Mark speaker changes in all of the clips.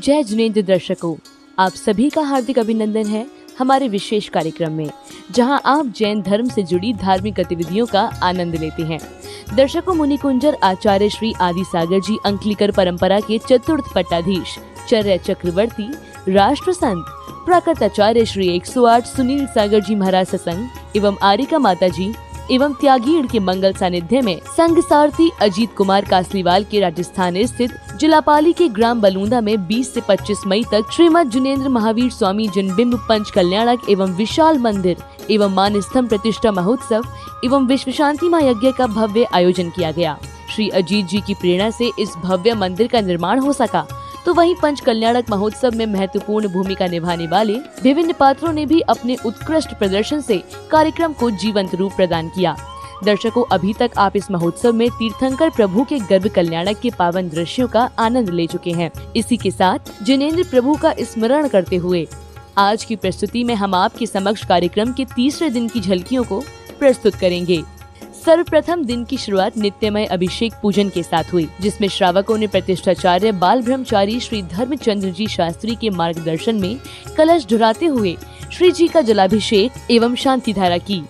Speaker 1: जय जिनेंद्र दर्शकों, आप सभी का हार्दिक अभिनंदन है हमारे विशेष कार्यक्रम में, जहां आप जैन धर्म से जुड़ी धार्मिक गतिविधियों का आनंद लेते हैं। दर्शकों, मुनि कुंजर आचार्य श्री आदि सागर जी अंकलिकर परंपरा के चतुर्थ पट्टाधीश, चर्या चक्रवर्ती, राष्ट्र संत, प्राकृत आचार्य श्री 108 सुनील सागर जी महाराज सत्संग एवं आरिका माता जी एवं त्यागीड़ के मंगल सानिध्य में संघ सारथी अजीत कुमार कासलीवाल के राजस्थान स्थित जिलापाली के ग्राम बलूंदा में 20 से 25 मई तक श्रीमद जिनेंद्र महावीर स्वामी जनबिंब पंच कल्याणक एवं विशाल मंदिर एवं मान स्तंभ प्रतिष्ठा महोत्सव एवं विश्व शांति मां यज्ञ का भव्य आयोजन किया गया। श्री अजीत जी की प्रेरणा से इस भव्य मंदिर का निर्माण हो सका, तो वहीं पंच कल्याणक महोत्सव में महत्वपूर्ण भूमिका निभाने वाले विभिन्न पात्रों ने भी अपने उत्कृष्ट प्रदर्शन से कार्यक्रम को जीवंत रूप प्रदान किया। दर्शकों, अभी तक आप इस महोत्सव में तीर्थंकर प्रभु के गर्भ कल्याणक के पावन दृश्यों का आनंद ले चुके हैं। इसी के साथ जिनेंद्र प्रभु का स्मरण करते हुए आज की प्रस्तुति में हम आपके समक्ष कार्यक्रम के तीसरे दिन की झलकियों को प्रस्तुत करेंगे। सर्वप्रथम दिन की शुरुआत नित्यमय अभिषेक पूजन के साथ हुई, जिसमें श्रावकों ने प्रतिष्ठाचार्य बाल ब्रह्मचारी श्री धर्मचंद्र जी शास्त्री के मार्गदर्शन में कलश ढुराते हुए श्री जी का जलाभिषेक एवं शांति धारा की।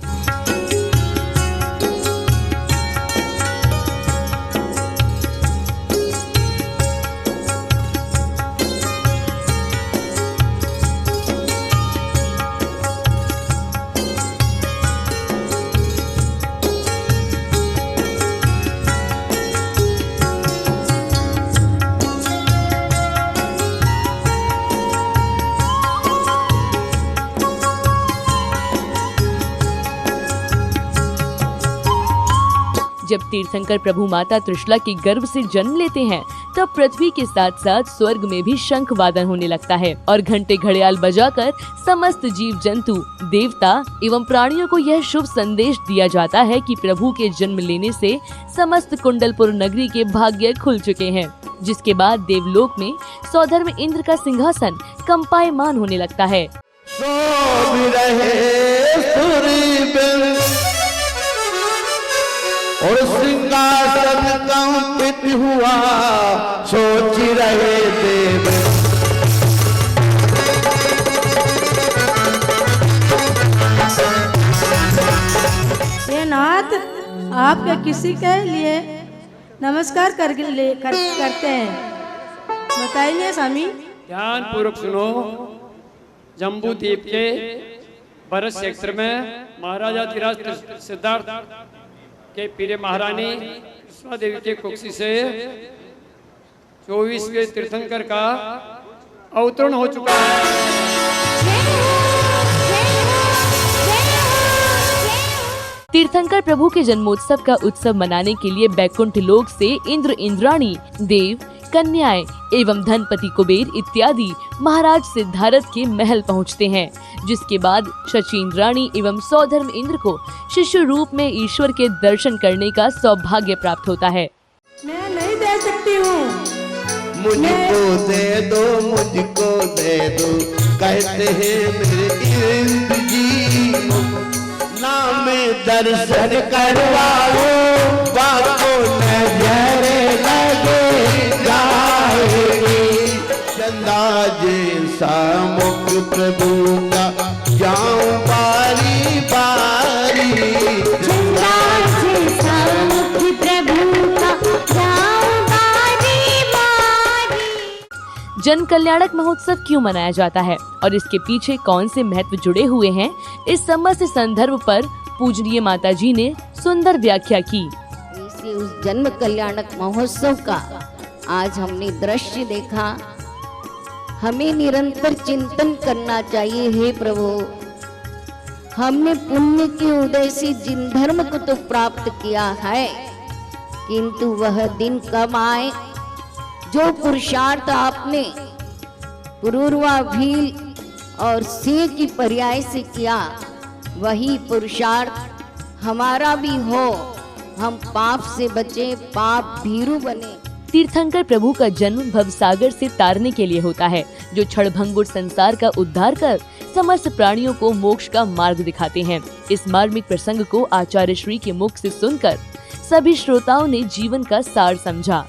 Speaker 1: जब तीर्थंकर प्रभु माता त्रिशला के गर्भ से जन्म लेते हैं, तब पृथ्वी के साथ साथ स्वर्ग में भी शंख वादन होने लगता है और घंटे घड़ियाल बजाकर समस्त जीव जंतु, देवता एवं प्राणियों को यह शुभ संदेश दिया जाता है कि प्रभु के जन्म लेने से समस्त कुंडलपुर नगरी के भाग्य खुल चुके हैं। जिसके बाद देवलोक में सौधर्म इंद्र का सिंहासन कंपायमान होने लगता है।
Speaker 2: और सिंहासन कंपित हुआ, सोच रहे देव।
Speaker 3: ये नाथ, आप क्या किसी के लिए नमस्कार करते हैं? बताइए स्वामी।
Speaker 4: ध्यान पूर्वक सुनो। जम्बू द्वीप के भरत क्षेत्र में महाराजा धीराज सिद्धार्थ के पीरे महारानी कृष्णा देवी के कुक्षी से 24वें तीर्थंकर का अवतरण हो चुका है।
Speaker 1: तीर्थंकर प्रभु के जन्मोत्सव का उत्सव मनाने के लिए बैकुंठ लोक से इंद्र, इंद्राणी, देव, कन्याएं एवं धनपति कुबेर इत्यादि महाराज सिद्धार्थ के महल पहुंचते हैं, जिसके बाद शची इंद्राणी एवं सौधर्म इंद्र को शिशु रूप में ईश्वर के दर्शन करने का सौभाग्य प्राप्त होता है।
Speaker 3: मैं नहीं दे सकती हूँ।
Speaker 2: मुझको दे दो, मुझको दे दो, कहते हैं मेरे इंद्र जी। नाम दर्शन करवाओ, बातों नजर लगे जाएगी। चंदा जैसा मुख प्रभु का जाऊं बारी बारी।
Speaker 5: चंदा जैसा मुख प्रभु का जाऊं बारी बारी।
Speaker 1: जन कल्याणक महोत्सव क्यों मनाया जाता है और इसके पीछे कौन से महत्व जुड़े हुए हैं, इस समस्त संदर्भ पर पूजनीय माता जी ने सुंदर व्याख्या की।
Speaker 6: इसी उस जन्म कल्याणक महोत्सव का आज हमने दृश्य देखा। हमें निरंतर चिंतन करना चाहिए। हे प्रभु, हमने पुण्य के उदय से जिन धर्म को तो प्राप्त किया है, किंतु वह दिन कब आए जो पुरुषार्थ आपने पुरूरवा भील और सिंह की पर्याय से किया, वही पुरुषार्थ हमारा भी हो। हम पाप से बचे, पाप भीरू बने।
Speaker 1: तीर्थंकर प्रभु का जन्म भवसागर से तारने के लिए होता है, जो क्षणभंगुर संसार का उद्धार कर समस्त प्राणियों को मोक्ष का मार्ग दिखाते हैं। इस मार्मिक प्रसंग को आचार्य श्री के मुख से सुनकर सभी श्रोताओं ने जीवन का सार समझा।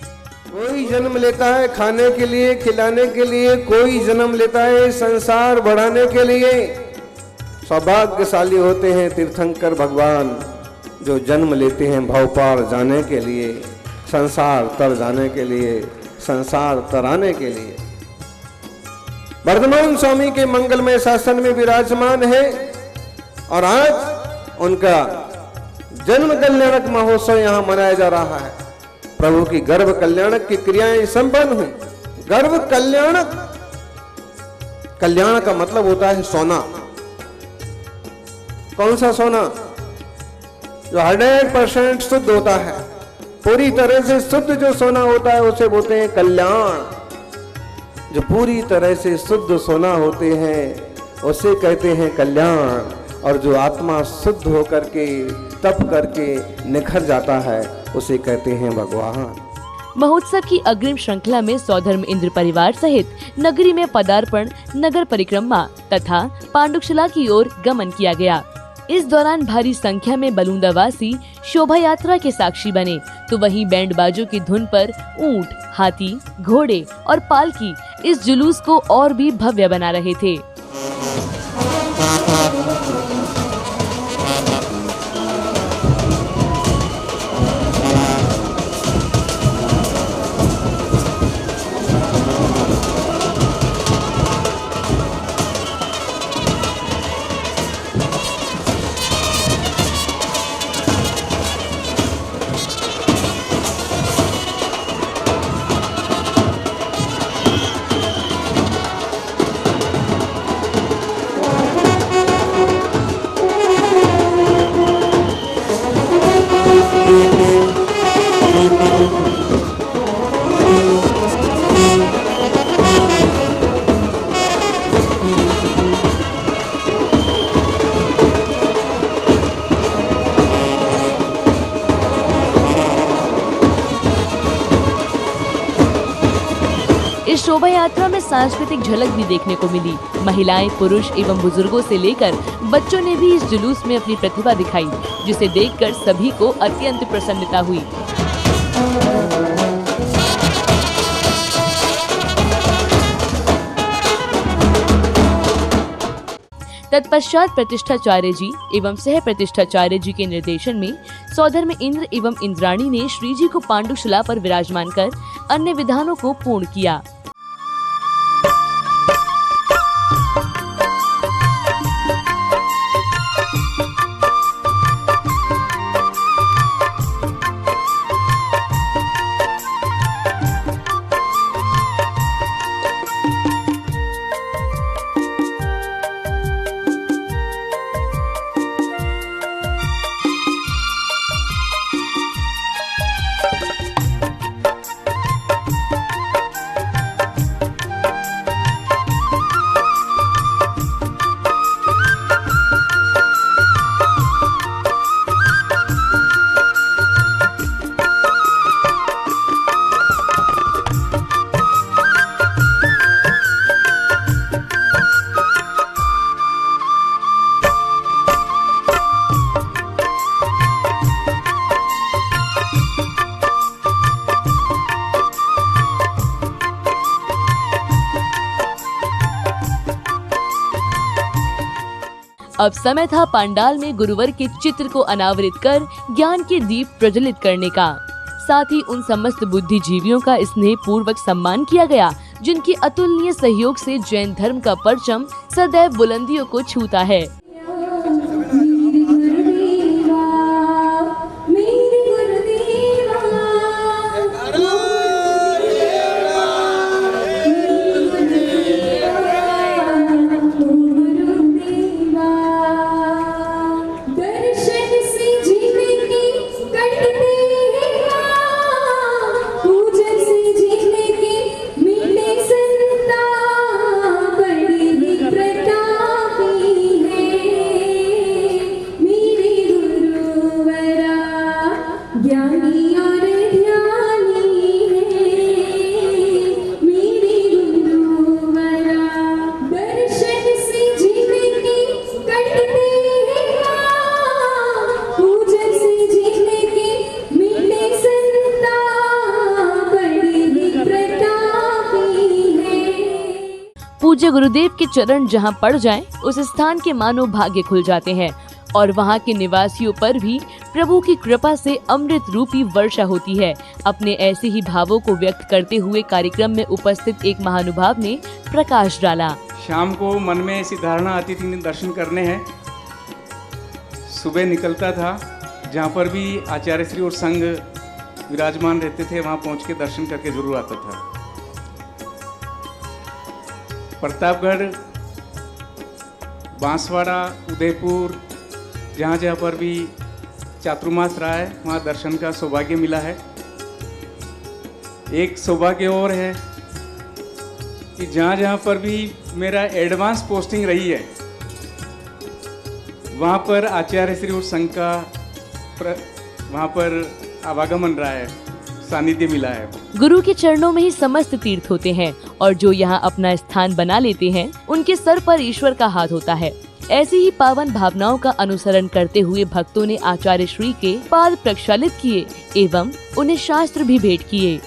Speaker 7: कोई जन्म लेता है खाने के लिए, खिलाने के लिए, कोई जन्म लेता है संसार बढ़ाने के लिए। सौभाग्यशाली होते हैं तीर्थंकर भगवान जो जन्म लेते हैं भव पार जाने के लिए, संसार तर जाने के लिए, संसार तराने के लिए। वर्धमान स्वामी के मंगलमय शासन में विराजमान है और आज उनका जन्म कल्याणक महोत्सव यहाँ मनाया जा रहा है। प्रभु की गर्भ कल्याणक की क्रियाएं संपन्न हुई। गर्भ कल्याणक, कल्याण का मतलब होता है सोना। कौन सा सोना? जो 100% शुद्ध होता है, पूरी तरह से शुद्ध जो सोना होता है उसे बोलते हैं कल्याण। जो पूरी तरह से शुद्ध सोना होते हैं उसे कहते हैं कल्याण। और जो आत्मा शुद्ध होकर के तप करके निखर जाता है उसे कहते हैं भगवान।
Speaker 1: महोत्सव की अग्रिम श्रृंखला में सौधर्म इंद्र परिवार सहित नगरी में पदार्पण, नगर परिक्रमा तथा पांडुशिला की ओर गमन किया गया। इस दौरान भारी संख्या में बलूंदावासी शोभा यात्रा के साक्षी बने, तो वहीं बैंड बाजों की धुन पर ऊंट, हाथी, घोड़े और पालकी इस जुलूस को और भी भव्य बना रहे थे। इस शोभा यात्रा में सांस्कृतिक झलक भी देखने को मिली। महिलाएं, पुरुष एवं बुजुर्गों से लेकर बच्चों ने भी इस जुलूस में अपनी प्रतिभा दिखाई, जिसे देखकर सभी को अत्यंत प्रसन्नता हुई। तत्पश्चात प्रतिष्ठाचार्य जी एवं सह प्रतिष्ठाचार्य जी के निर्देशन में सौधर्म इंद्र एवं इंद्राणी ने श्री जी को पांडुशिला पर विराजमान कर अन्य विधानों को पूर्ण किया। अब समय था पंडाल में गुरुवर के चित्र को अनावरित कर ज्ञान के दीप प्रज्वलित करने का। साथ ही उन समस्त बुद्धिजीवियों का स्नेह पूर्वक सम्मान किया गया जिनके अतुलनीय सहयोग से जैन धर्म का परचम सदैव बुलंदियों को छूता है।
Speaker 5: बड़ी प्रतापी है।
Speaker 1: पूज्य गुरुदेव के चरण जहां पड़ जाएं, उस स्थान के मानो भाग्य खुल जाते हैं और वहां के निवासियों पर भी प्रभु की कृपा से अमृत रूपी वर्षा होती है। अपने ऐसे ही भावों को व्यक्त करते हुए कार्यक्रम में उपस्थित एक महानुभाव ने प्रकाश डाला।
Speaker 8: शाम को मन में ऐसी धारणा आती थी कि दर्शन करने हैं। सुबह निकलता था, जहाँ पर भी आचार्य श्री और संघ विराजमान रहते थे वहाँ पहुँच के दर्शन करके जरूर आता था। प्रतापगढ़, बांसवाड़ा, उदयपुर, जहाँ जहाँ पर भी चातुर्मास रहा है वहाँ दर्शन का सौभाग्य मिला है। एक सौभाग्य और है कि जहाँ जहाँ पर भी मेरा एडवांस पोस्टिंग रही है वहाँ पर आचार्य श्री और संघ का वहाँ पर आवागमन रहा है, सानिध्य मिला है।
Speaker 1: गुरु के चरणों में ही समस्त तीर्थ होते हैं और जो यहाँ अपना स्थान बना लेते हैं उनके सर पर ईश्वर का हाथ होता है। ऐसी ही पावन भावनाओं का अनुसरण करते हुए भक्तों ने आचार्य श्री के पाद प्रक्षालित किए एवं उन्हें शास्त्र भी भेंट किए।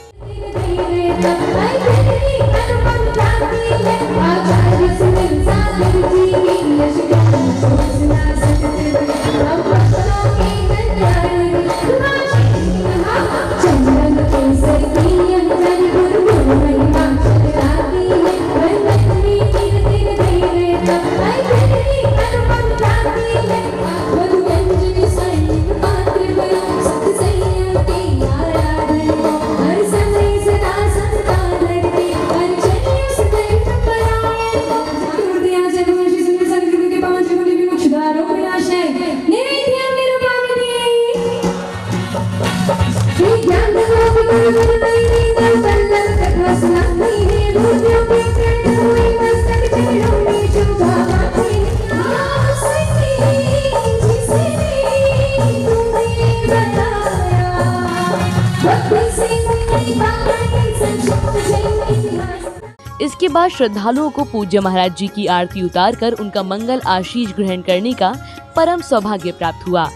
Speaker 1: इसके बाद श्रद्धालुओं को पूज्य महाराज जी की आरती उतारकर उनका मंगल आशीष ग्रहण करने का परम सौभाग्य प्राप्त हुआ।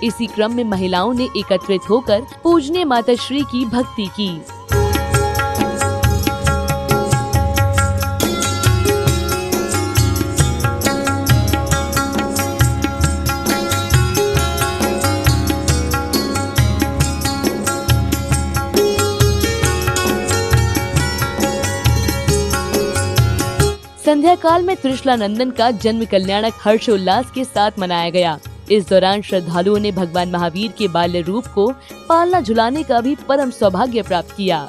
Speaker 1: इसी क्रम में महिलाओं ने एकत्रित होकर पूजनीय माता श्री की भक्ति की। संध्या काल में त्रिशला नंदन का जन्म कल्याणक हर्षोल्लास के साथ मनाया गया। इस दौरान श्रद्धालुओं ने भगवान महावीर के बाल्य रूप को पालना झुलाने का भी परम सौभाग्य प्राप्त किया।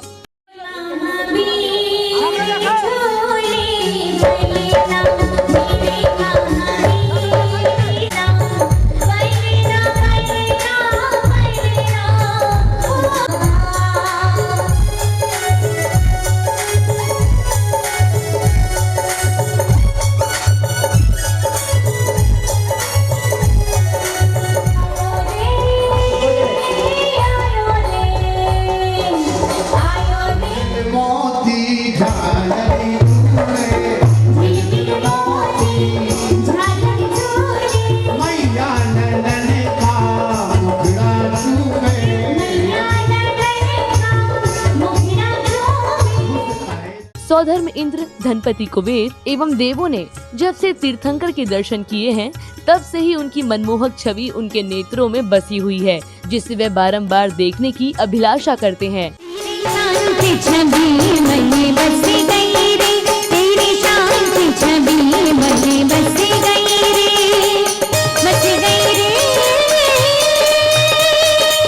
Speaker 1: सौधर्म इंद्र, धनपति कुबेर एवं देवों ने जब से तीर्थंकर के दर्शन किए हैं तब से ही उनकी मनमोहक छवि उनके नेत्रों में बसी हुई है, जिसे वे बारंबार देखने की अभिलाषा करते हैं।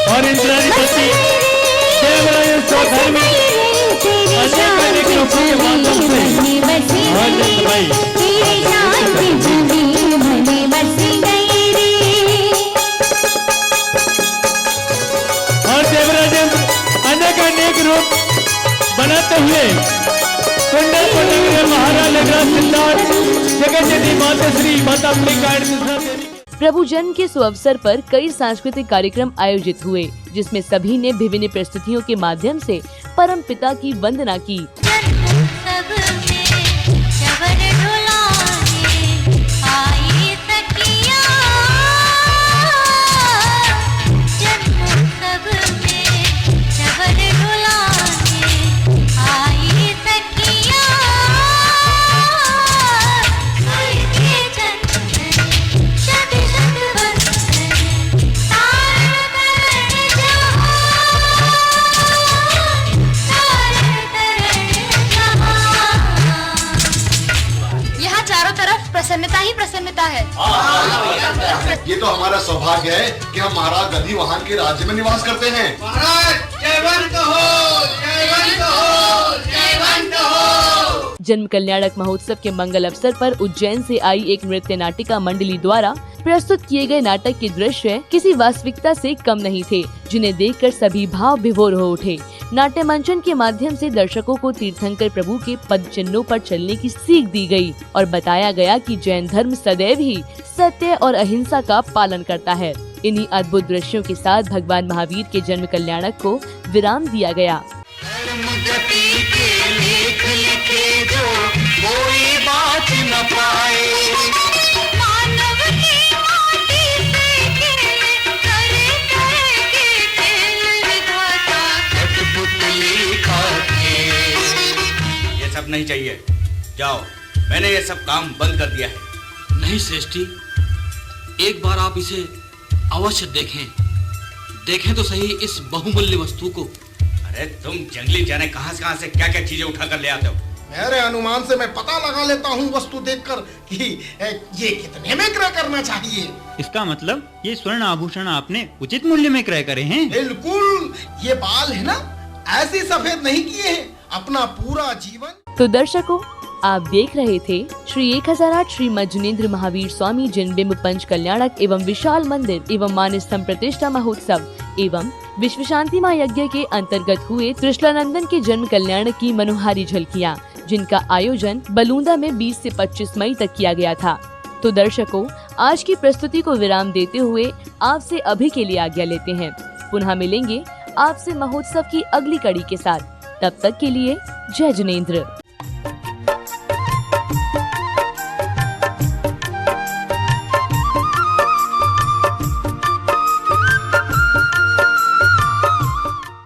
Speaker 9: और इंद्राधिपति देवराय सौधर्मी अनेक लोगों के माध्यम और देवराज अनेक रूप बनाते हुए पंढरपुर नगरी महाराज नगर सिद्धार्थ जगत जननी माता श्री माता अम्बिका देवी।
Speaker 1: प्रभु जन्म के सुअवसर पर कई सांस्कृतिक कार्यक्रम आयोजित हुए, जिसमें सभी ने विभिन्न प्रस्तुतियों के माध्यम से परम पिता की वंदना की।
Speaker 5: प्रसन्नता ही प्रसन्नता है।
Speaker 10: ये तो हमारा सौभाग्य है कि हम महाराज गधी वाहन के राज्य में निवास करते हैं।
Speaker 2: महाराज जयवंत हो, जयवंत हो, जयवंत हो।
Speaker 1: जन्म कल्याणक महोत्सव के मंगल अवसर पर उज्जैन से आई एक नृत्य नाटिका मंडली द्वारा प्रस्तुत किए गए नाटक के दृश्य किसी वास्तविकता से कम नहीं थे, जिन्हें देखकर सभी भाव विभोर हो उठे। नाट्य मंचन के माध्यम से दर्शकों को तीर्थंकर प्रभु के पद चिन्हों पर चलने की सीख दी गई और बताया गया कि जैन धर्म सदैव ही सत्य और अहिंसा का पालन करता है। इन्हीं अद्भुत दृश्यों के साथ भगवान महावीर के जन्म कल्याणक को विराम दिया गया।
Speaker 11: सब नहीं चाहिए, जाओ, मैंने ये सब काम बंद कर दिया है।
Speaker 12: नहीं श्रेष्ठी, एक बार आप इसे अवश्य देखें तो सही इस बहुमूल्य वस्तु को।
Speaker 11: अरे तुम जंगली जाने कहां से क्या क्या चीजें उठा कर ले आते हो।
Speaker 10: मेरे अनुमान से मैं पता लगा लेता हूँ वस्तु देखकर कि ये कितने में क्रय करना चाहिए।
Speaker 13: इसका मतलब ये स्वर्ण आभूषण आपने उचित मूल्य में क्रय करे हैं?
Speaker 10: बिल्कुल, ये बाल है ना, ऐसे सफेद नहीं किए हैं अपना पूरा जीवन।
Speaker 1: तो दर्शकों, आप देख रहे थे श्री 1008 श्री मज्जनेन्द्र महावीर स्वामी जिनबिंब पंच कल्याणक एवं विशाल मंदिर एवं मान स्तंभ प्रतिष्ठा महोत्सव एवं विश्व शांति महायज्ञ के अंतर्गत हुए त्रिशलानंदन के जन्म कल्याण की मनोहारी झलकियाँ, जिनका आयोजन बलूंदा में 20 से 25 मई तक किया गया था। तो दर्शकों, आज की प्रस्तुति को विराम देते हुए आपसे अभी के लिए आज्ञा लेते हैं। पुनः मिलेंगे आपसे महोत्सव की अगली कड़ी के साथ। तब तक के लिए जय जिनेंद्र।